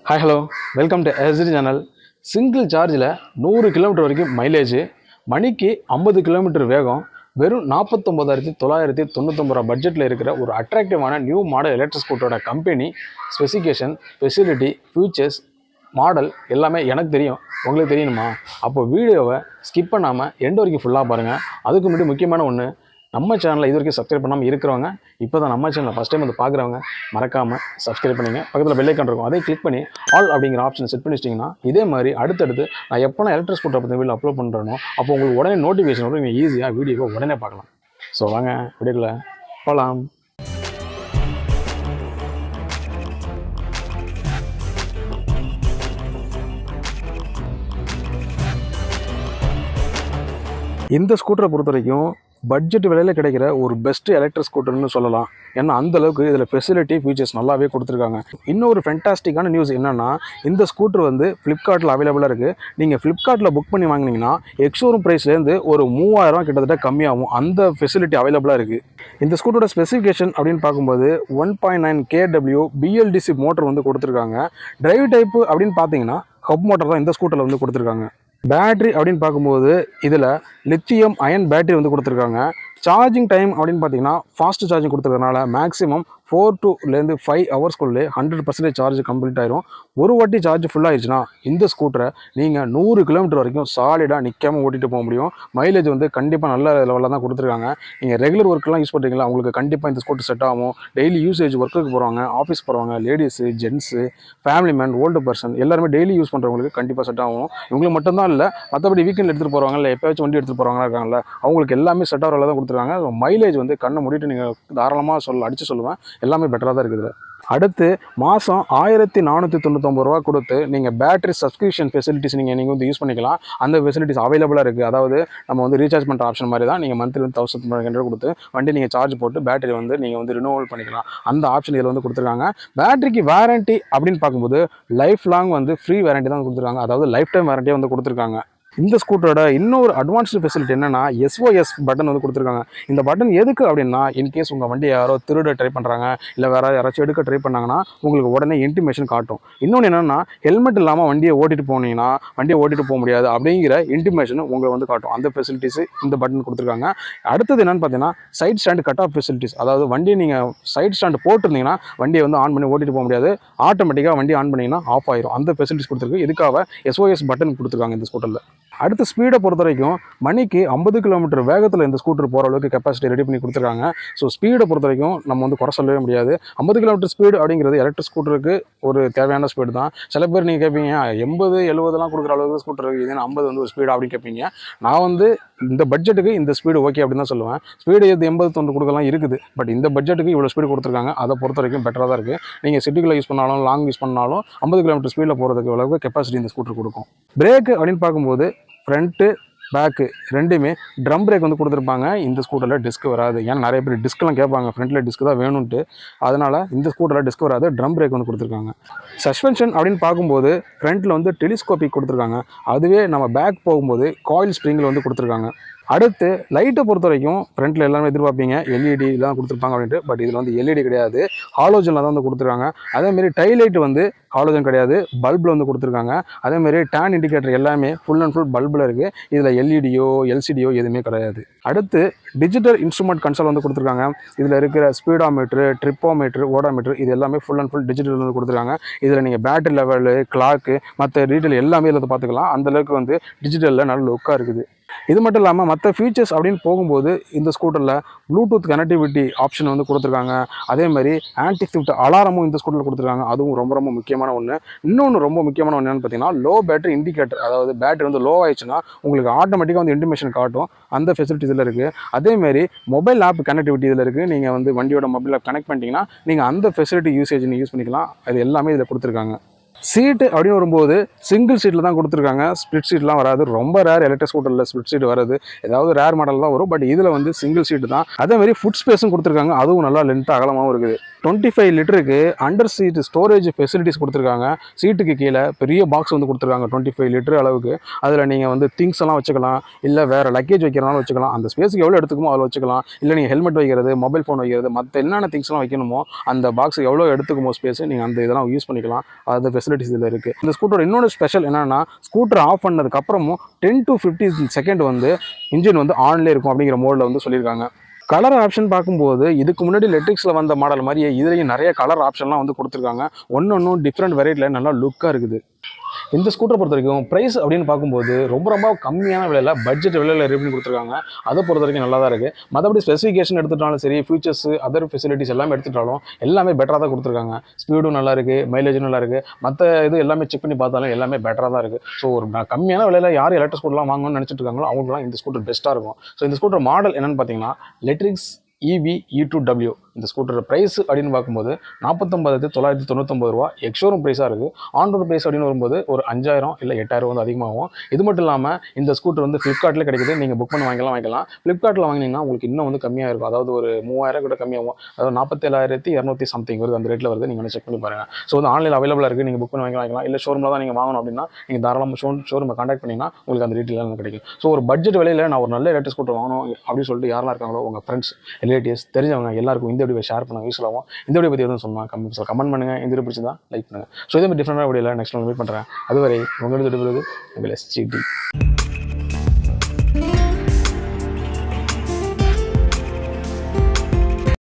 Hi hello welcome to ST channel. Single சார்ஜில் 100 kilometre வரைக்கும் mileage, மணிக்கு 50 கிலோமீட்டர் வேகம், வெறும் 49,999 ரூபா பட்ஜெட்டில் இருக்கிற ஒரு அட்ராக்டிவான நியூ மாடல் எலக்ட்ரிக் ஸ்கூட்டரோட company, specification, facility, features, model எல்லாமே எனக்கு தெரியும். உங்களுக்கு தெரியணுமா? அப்போ வீடியோவை ஸ்கிப் பண்ணாமல் எண்ட் வரைக்கும் ஃபுல்லாக பாருங்கள். அதுக்கு முன்னாடி முக்கியமான ஒன்று, நம்ம சேனலில் இது வரைக்கும் சப்ஸ்கிரைப் பண்ணாமல் இருக்கிறவங்க, இப்போ தான் நம்ம சேனலில் ஃபஸ்ட் டைம் வந்து பார்க்குறவங்க மறக்காமல் சப்ஸ்கிரைப் பண்ணிங்க. பக்கத்தில் பெல் ஐக்கான் இருக்கும், அதை கிளிக் பண்ணி ஆல் அப்படிங்கிற ஆப்ஷனை செட் பண்ணி வச்சிட்டிங்கன்னா இதே மாதிரி அடுத்தடுத்து நான் எப்போ எலக்ட்ரிக் ஸ்கூட்டரை பற்றி வீடியோ அப்லோட் பண்ணுறேனோ அப்போ உங்களுக்கு உடனே நோட்டிஃபிகேஷன் வரும். நீங்கள் ஈஸியாக வீடியோவை உடனே பார்க்கலாம். ஸோ வாங்க வீடியோவில் போகலாம். இந்த ஸ்கூட்டரை பொறுத்த வரைக்கும் பட்ஜெட் விலையில் கிடைக்கிற ஒரு பெஸ்ட் எலக்ட்ரிக் ஸ்கூட்டர்னு சொல்லலாம். ஏன்னா அந்தளவுக்கு இதில் ஃபெசிலிட்டி, ஃபீச்சர்ஸ் நல்லாவே கொடுத்துருக்காங்க. இன்னொரு ஃபென்டாஸ்டிக்கான நியூஸ் என்னென்னா, இந்த ஸ்கூட்டர் வந்து ஃப்ளிப்கார்ட்டில் அவைலபிளாக இருக்குது. நீங்கள் ஃப்ளிப்கார்ட்டில் புக் பண்ணி வாங்கினீங்கன்னா எக்ஸ்ஷோரூம் ப்ரைஸ்லேருந்து ஒரு 3000 கிட்டத்தட்ட கம்மியாகும். அந்த ஃபெசிலிட்டி அவைலபிளாக இருக்குது. இந்த ஸ்கூட்டரோட ஸ்பெசிஃபிகேஷன் அப்படின்னு பார்க்கும்போது 1.9 kW BLDC மோட்டர் வந்து கொடுத்துருக்காங்க. டிரைவ் டைப்பு அப்படின்னு பார்த்தீங்கன்னா ஹப் மோட்டர் தான் இந்த ஸ்கூட்டரில் வந்து கொடுத்துருக்காங்க. பேட்ரி அப்படின்னு பார்க்கும்போது இதில் லித்தியம் அயன் பேட்டரி வந்து கொடுத்துருக்காங்க. சார்ஜிங் டைம் அப்படின்னு பார்த்தீங்கன்னா ஃபாஸ்ட் சார்ஜிங் கொடுத்துருக்கனால மேக்ஸிமம் 4 to 5 ஹவர்ஸ்க்குள்ளே 100% சார்ஜ் கம்ப்ளீட் ஆயிரும். ஒரு வாட்டி சார்ஜ் ஃபுல்லாகிடுச்சுன்னா இந்த ஸ்கூட்டரை நீங்கள் 100 கிலோமீட்டர் வரைக்கும் சாலிடாக நிற்காமல் ஓட்டிகிட்டு போக முடியும். மைலேஜ் வந்து கண்டிப்பாக நல்ல லெவலில் தான் கொடுத்துருக்காங்க. நீங்கள் ரெகுலர் ஒர்க்கெலாம் யூஸ் பண்ணுறீங்களா, உங்களுக்கு கண்டிப்பாக இந்த ஸ்கூட்டர் செட் ஆகும். டெய்லி யூசேஜ் ஒர்க்குக்கு போகிறவங்க, ஆஃபீஸ் போகிறவங்க, ladies, gents, family man, old person எல்லாருமே டெய்லி யூஸ் பண்ணுறவங்களுக்கு கண்டிப்பாக செட் ஆகும். இவங்களுக்கு மட்டும்தான் இல்லை, மற்றபடி வீக்கெண்ட் எடுத்துகிட்டு போகிறவங்க, இல்லை எப்போயாச்சும் வண்டி எடுத்துகிட்டு போகிறவங்க இருக்காங்கல்ல, அவங்களுக்கு எல்லாமே செட் ஆகிற தான் கொடுத்துருக்காங்க. மைலேஜ் வந்து கண்ணை மூடிட்டு நீங்கள் தாராளமாக அடித்து சொல்லுவேன், எல்லாமே பெட்டராக தான் இருக்குது. அடுத்து மாதம் 1499 ரூபா கொடுத்து நீங்கள் பேட்டரி சப்ஸ்கிரிப்ஷன் ஃபெசிலிட்டிஸ் நீங்கள் வந்து யூஸ் பண்ணிக்கலாம். அந்த ஃபெசிலிட்டிஸ் அவைலபிளாக இருக்குது. அதாவது நம்ம வந்து ரீசார்ஜ் பண்ணுற ஆப்ஷன் மாதிரி தான். நீங்கள் மந்த்லி 1500 கொடுத்து வண்டி நீங்கள் சார்ஜ் போட்டு பேட்டரி வந்து நீங்கள் வந்து ரினோவல் பண்ணிக்கலாம். அந்த ஆப்ஷன் இதில் வந்து கொடுத்துருக்காங்க. பேட்டரிக்கு வாரண்ட்டி அப்படின்னு பார்க்கும்போது லைஃப் லாங் வந்து ஃப்ரீ வாரண்ட்டி தான் கொடுத்துருக்காங்க. அதாவது லைஃப் டைம் வாரண்ட்டியே வந்து கொடுத்துருக்காங்க. இந்த ஸ்கூட்டரோட இன்னொரு அட்வான்ஸ்டு ஃபெசிலிட்டி என்னென்னா SOS பட்டன் வந்து கொடுத்துருக்காங்க. இந்த பட்டன் எதுக்கு அப்படின்னா, இன்கேஸ் உங்கள் வண்டி யாரோ திருட ட்ரை பண்ணுறாங்க, இல்லை வேறு யாராச்சும் எடுக்க ட்ரை பண்ணாங்கன்னா உங்களுக்கு உடனே இன்டிமேஷன் காட்டும். இன்னொன்று என்னென்னா, ஹெல்மெட் இல்லாமல் வண்டியை ஓட்டிட்டு போனீங்கன்னா வண்டியை ஓட்டிட்டு போக முடியாது அப்படிங்கிற இன்டிமேஷன் உங்களை வந்து காட்டும். அந்த ஃபெசிலிட்டிஸ் இந்த பட்டன் கொடுத்துருக்காங்க. அடுத்தது என்னென்னு பார்த்தீங்கன்னா, side stand cut off facilities. அதாவது வண்டியை நீங்கள் சைட் ஸ்டாண்டு போட்டுருந்தீங்கன்னா வண்டியை வந்து ஆன் பண்ணி ஓட்டிட்டு போக முடியாது, ஆட்டோமேட்டிக்காக வண்டி ஆன் பண்ணிங்கன்னா ஆஃப் ஆயிரும். அந்த ஃபெசிலிட்டிஸ் கொடுத்துருக்கு. இதுக்காக SOS பட்டன் கொடுத்துருக்காங்க இந்த ஸ்கூட்டரில். அடுத்த ஸ்பீடை பொறுத்த வரைக்கும் மணிக்கு 50 கிலோமீட்டர் வேகத்தில் இந்த ஸ்கூட்டர் போகிற அளவுக்கு கெப்பாசிட்டி ரெடி பண்ணி கொடுத்துருக்காங்க. ஸோ ஸ்பீடை பொறுத்த வரைக்கும் நம்ம வந்து குறை சொல்லவே முடியாது. 50 கிலோமீட்டர் ஸ்பீடு அப்படிங்கிறது எலக்ட்ரிக் ஸ்கூட்டருக்கு ஒரு தேவையான ஸ்பீடு தான். சில பேர் நீங்கள் கேட்பீங்க 80, 70 கொடுக்குற அளவுக்கு ஸ்கூட்டர் இருக்குது, இதுன்னு 50 வந்து ஒரு ஸ்பீடு அப்படின்னு கேட்பீங்க. நான் வந்து இந்த பட்ஜெட்டுக்கு இந்த ஸ்பீடு ஓகே அப்படின்னு தான் சொல்லுவேன். ஸ்பீடு 80, 90 கொடுக்கலாம் இருக்குது. பட் இந்த பட்ஜெட்டுக்கு இவ்வளோ ஸ்பீடு கொடுத்துருக்காங்க. அதை பொறுத்த வரைக்கும் பெட்டராக தான் இருக்குது. நீங்கள் சிட்டிக்குள்ளே யூஸ் பண்ணாலும் லாங் யூஸ் பண்ணாலும் 50 கிலோமீட்டர் ஸ்பீடில் போகிறதுக்கு அளவுக்கு கெப்பாசிட்டி இந்த ஸ்கூட்டர் கொடுக்கும். பிரேக்கு அப்படின்னு பார்க்கும்போது ஃப்ரண்ட்டு பேக்கு ரெண்டுமே ட்ரம் பிரேக் வந்து கொடுத்துருப்பாங்க. இந்த ஸ்கூட்டரில் டிஸ்க் வராது. ஏன்னா நிறைய பேர் டிஸ்க்லாம் கேட்பாங்க, ஃப்ரண்ட்டில் டிஸ்க் தான் வேணும்ன்ட்டு. அதனால் இந்த ஸ்கூட்டரில் டிஸ்க் வராது, ட்ரம் பிரேக் வந்து கொடுத்துருக்காங்க. சஸ்பென்ஷன் அப்படின்னு பார்க்கும்போது ஃப்ரண்ட்டில் வந்து டெலிஸ்கோபிக் கொடுத்துருக்காங்க. அதுவே நம்ம பேக் போகும்போது காயில் ஸ்ப்ரிங்கில் வந்து கொடுத்துருக்காங்க. அடுத்து லைட்டை பொறுத்த வரைக்கும் ஃப்ரண்ட்டில் எல்லாமே எதிர்பார்ப்பீங்க LED தான் கொடுத்துருப்பாங்க அப்படின்ட்டு. பட் இதில் வந்து LED கிடையாது, ஹாலோஜனில் தான் வந்து கொடுத்துருக்காங்க. அதேமாரி டைலைட் வந்து ஹாலோஜன் கிடையாது, பல்பில் வந்து கொடுத்துருக்காங்க. அதேமாரி டேன் இண்டிகேட்டர் எல்லாமே ஃபுல் அண்ட் ஃபுல் பல்பில் இருக்குது. இதில் LEDயோ LCDயோ எதுவுமே கிடையாது. அடுத்து டிஜிட்டல் இன்ஸ்ட்ருமெண்ட் கன்சோல் வந்து கொடுத்துருக்காங்க. இதில் இருக்கிற ஸ்பீடோமீட்ரு, ட்ரிப்போமீட்ரு, ஓடோமீட்ரு இது எல்லாமே ஃபுல் அண்ட் ஃபுல் டிஜிட்டல் வந்து கொடுத்துருக்காங்க. இதில் நீங்கள் பேட்டரி லெவலு, கிளாக்கு, மற்ற டீட்டெயில் எல்லாமே இதில் பார்த்துக்கலாம். அந்தளவுக்கு வந்து டிஜிட்டலில் நல்ல லுக்காக இருக்குது. இது மட்டும் இல்லாமல் மற்ற ஃபீச்சர்ஸ் அப்படின்னு போகும்போது இந்த ஸ்கூட்டரில் ப்ளூடூத் கனெக்டிவிட்டி ஆப்ஷன் வந்து கொடுத்துருக்காங்க. அதேமாதிரி ஆன்டி திஃப்ட் அலாரமும் இந்த ஸ்கூட்டரில் கொடுத்துருக்காங்க. அதுவும் ரொம்ப ரொம்ப முக்கியமான ஒன்று. இன்னொன்று ரொம்ப முக்கியமான ஒன்று என்னென்னு பார்த்தீங்கன்னா, லோ பேட்டரி இண்டிகேட்டர். அதாவது பேட்டரி வந்து லோ ஆயிடுச்சுன்னா உங்களுக்கு ஆட்டோமேட்டிக்காக வந்து இன்டிமேஷன் காட்டும். அந்த ஃபெசிலிட்டி இதில் இருக்குது. அதேமாதிரி மொபைல் ஆப் கனெக்டிவிட்டி இதில் இருக்குது. நீங்கள் வந்து வண்டியோட மொபைல் ஆப் கனெக்ட் பண்ணிட்டீங்கன்னா நீங்கள் அந்த ஃபெசிலிட்டி யூசேஜ் யூஸ் பண்ணிக்கலாம். அது எல்லாமே இதில் கொடுத்துருக்காங்க. சீட்டு அப்படின்னு வரும்போது சிங்கிள் சீட்டில் தான் கொடுத்துருக்காங்க. ஸ்பிளிட் சீட்லாம் வராது. ரொம்ப ரேர் எலக்ட்ரிக் ஸ்கூட்டரில் ஸ்பிளிட் சீட் வருது. ஏதாவது ரேர் மாடல் தான் வரும். பட் இதில் வந்து சிங்கிள் சீட்டு தான். அதேமாதிரி ஃபுட் ஸ்பேஸும் கொடுத்துருக்காங்க. அதுவும் நல்லா லென்த்தாக அகலமாகவும் இருக்குது. 25 லிட்டருக்கு அண்டர் சீட் ஸ்டோரேஜ் ஃபெசிலிட்டிஸ் கொடுத்துருக்காங்க. சீட்டுக்கு கீழே பெரிய பாக்ஸ் வந்து கொடுத்துருக்காங்க 25 லிட்டர் அளவுக்கு. அதில் நீங்கள் வந்து திங்ஸ் எல்லாம் வச்சுக்கலாம், இல்லை வேறு லக்கேஜ் வைக்கிறனாலும் வச்சுக்கலாம். அந்த ஸ்பேஸுக்கு எவ்வளோ எடுத்துக்குமோ அதில் வச்சுக்கலாம். இல்லை நீங்கள் ஹெல்மெட் வைக்கிறது, மொபைல் ஃபோன் வைக்கிறது, மற்ற என்னென்ன திங்ஸ்லாம் வைக்கணுமோ அந்த பாக்ஸுக்கு எவ்வளோ எடுத்துக்குமோ ஸ்பேஸ் நீங்கள் அந்த இதெல்லாம் யூஸ் பண்ணிக்கலாம். அந்த ஃபெசிலிட்டிஸ் இதில் இருக்குது. இந்த ஸ்கூட்டரோட இன்னொரு ஸ்பெஷல் என்னன்னா, ஸ்கூட்டர் ஆஃப் பண்ணதுக்கு அப்புறமும் 10 to 15 செகண்ட் வந்து இன்ஜின் வந்து ஆன்லேயே இருக்கும் அப்படிங்கிற மோடில் வந்து சொல்லியிருக்காங்க. கலர் ஆப்ஷன் பார்க்கும்போது இதுக்கு முன்னாடி லெட்ரிக்ஸில் வந்த மாடல் மாதிரியே இதுலேயும் நிறைய கலர் ஆப்ஷன்லாம் வந்து கொடுத்துருக்காங்க. ஒன்றும் டிஃப்ரெண்ட் வெரைட்டியில் நல்லா லுக்காக இருக்குது. இந்த ஸ்கூட்டரை பொறுத்த வரைக்கும் ப்ரைஸ் அப்படின்னு பார்க்கும்போது ரொம்ப கம்மியான விலையில் பட்ஜெட் விலையில் ரிவ்யூ கொடுத்துருக்காங்க. அதை பொறுத்த வரைக்கும் நல்லா தான் இருக்குது. மற்றபடி ஸ்பெசிஃபிகேஷன் எடுத்துட்டாலும் சரி, ஃபீச்சர்ஸ் அதர் ஃபெசிலிட்டிஸ் எல்லாமே எடுத்துட்டாலும் எல்லாமே பெட்டராக தான் கொடுத்துருக்காங்க. ஸ்பீடும் நல்லா இருக்குது, மைலேஜும் நல்லா இருக்குது. மற்ற இது எல்லாமே செக் பண்ணி பார்த்தாலும் எல்லாமே பெட்டராக தான் இருக்குது. ஸோ ஒரு கம்மியான விலையில் யார் எலக்ட்ரிக் ஸ்கூட்டர்லாம் வாங்கணும்னு நினச்சிட்டு இருக்காங்களோ அவங்களுக்குலாம் இந்த ஸ்கூட்டர் பெஸ்ட்டாக இருக்கும். ஸோ இந்த ஸ்கூட்டர் மாடல் என்னென்னு பார்த்தீங்கன்னா லெட்ரிக்ஸ் EV E2W. இந்த ஸ்கூட்டர் ப்ரைஸ் அப்படின்னு பார்க்கும்போது 49,999 ரூபா எக்ஸ்ஷோரூம் ப்ரைஸாக இருக்குது. ஆன் ரோட் ப்ரைஸ் அப்படின்னு வரும்போது ஒரு 5,000 இல்லை 8,000 வந்து அதிகமாகும். இது மட்டும் இல்லாமல் இந்த ஸ்கூட்டர் வந்து ஃப்ளிப்கார்ட்டில் கிடைக்குது. நீங்கள் புக் பண்ணி வாங்கிக்கலாம். ஃப்ளிப்கார்ட்டில் வாங்கினீங்கன்னா உங்களுக்கு இன்னும் வந்து கம்மியாக இருக்கும். அதாவது ஒரு 3,000 கூட கம்மியாகும். அதாவது 47,200 சம்திங் வருது, அந்த ரேட்டில் வருது. நீங்கள் வந்து செக் பண்ணி பாருங்கள். ஸோ வந்து ஆன்லைனில் அவைலபிளாக இருக்குது. நீங்கள் புக் பண்ணி வாங்கிக்கலாம். இல்லை ஷோரூமில் தான் நீங்கள் வாங்கணும் அப்படின்னா நீங்கள் தாராளமாக ஷோரூமை கான்டாக்ட் பண்ணிங்கன்னா உங்களுக்கு அந்த ரேட்டில் கிடைக்கும். ஸோ ஒரு பட்ஜெட் விலையில் நான் ஒரு நல்ல எலக்ட்ரிக் ஸ்கூட்டர் வாங்கணும் அப்படின்னு சொல்லிட்டு யாரெல்லாம் இருக்காங்களோ உங்கள் ஃப்ரெண்ட்ஸ், ரிலேட்டிவ்ஸ், தெரிஞ்சவங்க எல்லாருக்கும் இந்த வீடியோ ஷேர் பண்ணுங்கள், யூஸ் ஆகும். இந்த வீடியோ பற்றி எதுவும் சொன்னால் கமெண்ட் பண்ணுங்கள். இந்த வீடியோ பிடிச்சிருந்தா லைக் பண்ணுங்கள். ஸோ இதே மாதிரி டிஃப்ரெண்டான வீடியோவில் நெக்ஸ்ட் வீடியோவில் மீட் பண்ணுறேன். அதுவரை உங்களோட உங்கள் SGT.